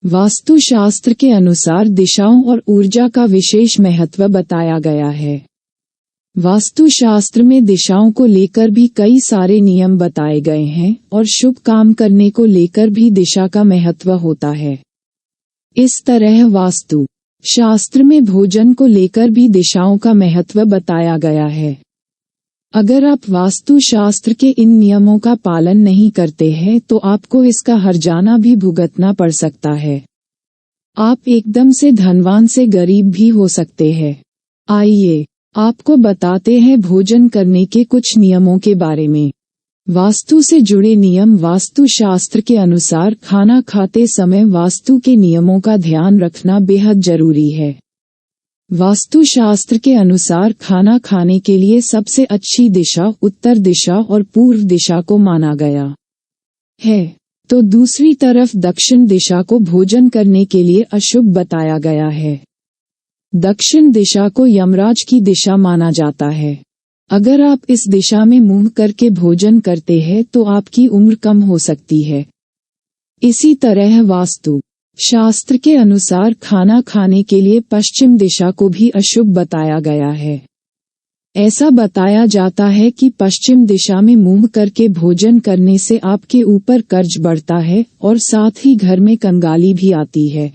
वास्तुशास्त्र के अनुसार दिशाओं और ऊर्जा का विशेष महत्व बताया गया है। वास्तुशास्त्र में दिशाओं को लेकर भी कई सारे नियम बताए गए हैं और शुभ काम करने को लेकर भी दिशा का महत्व होता है। इस तरह वास्तु शास्त्र में भोजन को लेकर भी दिशाओं का महत्व बताया गया है। अगर आप वास्तु शास्त्र के इन नियमों का पालन नहीं करते हैं तो आपको इसका हर्जाना भी भुगतना पड़ सकता है। आप एकदम से धनवान से गरीब भी हो सकते हैं। आइए आपको बताते हैं भोजन करने के कुछ नियमों के बारे में। वास्तु से जुड़े नियम। वास्तु शास्त्र के अनुसार खाना खाते समय वास्तु के नियमों का ध्यान रखना बेहद जरूरी है। वास्तु शास्त्र के अनुसार खाना खाने के लिए सबसे अच्छी दिशा उत्तर दिशा और पूर्व दिशा को माना गया है, तो दूसरी तरफ दक्षिण दिशा को भोजन करने के लिए अशुभ बताया गया है। दक्षिण दिशा को यमराज की दिशा माना जाता है। अगर आप इस दिशा में मुंह करके भोजन करते हैं तो आपकी उम्र कम हो सकती है। इसी तरह वास्तु शास्त्र के अनुसार खाना खाने के लिए पश्चिम दिशा को भी अशुभ बताया गया है। ऐसा बताया जाता है कि पश्चिम दिशा में मुंह करके भोजन करने से आपके ऊपर कर्ज बढ़ता है और साथ ही घर में कंगाली भी आती है।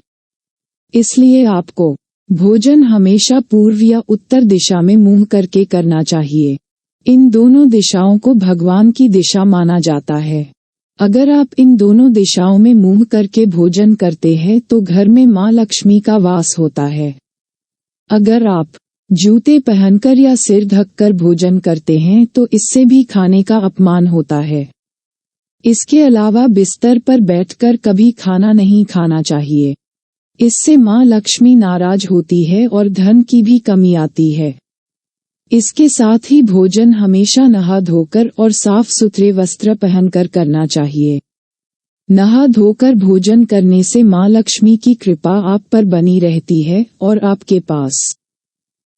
इसलिए आपको भोजन हमेशा पूर्व या उत्तर दिशा में मुंह करके करना चाहिए। इन दोनों दिशाओं को भगवान की दिशा माना जाता है। अगर आप इन दोनों दिशाओं में मुंह करके भोजन करते हैं तो घर में मां लक्ष्मी का वास होता है। अगर आप जूते पहनकर या सिर ढककर भोजन करते हैं तो इससे भी खाने का अपमान होता है। इसके अलावा बिस्तर पर बैठकर कभी खाना नहीं खाना चाहिए। इससे मां लक्ष्मी नाराज होती है और धन की भी कमी आती है। इसके साथ ही भोजन हमेशा नहा धोकर और साफ सुथरे वस्त्र पहनकर करना चाहिए। नहा धोकर भोजन करने से मां लक्ष्मी की कृपा आप पर बनी रहती है और आपके पास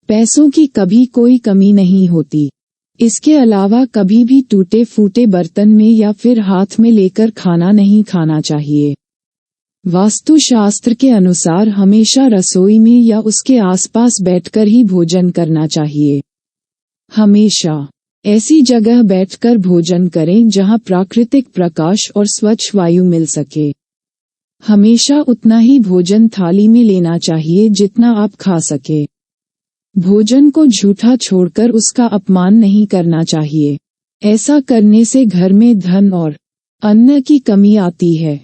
पैसों की कभी कोई कमी नहीं होती। इसके अलावा कभी भी टूटे फूटे बर्तन में या फिर हाथ में लेकर खाना नहीं खाना चाहिए। वास्तु शास्त्र के अनुसार हमेशा रसोई में या उसके आसपास बैठकर ही भोजन करना चाहिए। हमेशा ऐसी जगह बैठकर भोजन करें जहां प्राकृतिक प्रकाश और स्वच्छ वायु मिल सके। हमेशा उतना ही भोजन थाली में लेना चाहिए जितना आप खा सके। भोजन को झूठा छोड़कर उसका अपमान नहीं करना चाहिए। ऐसा करने से घर में धन और अन्न की कमी आती है।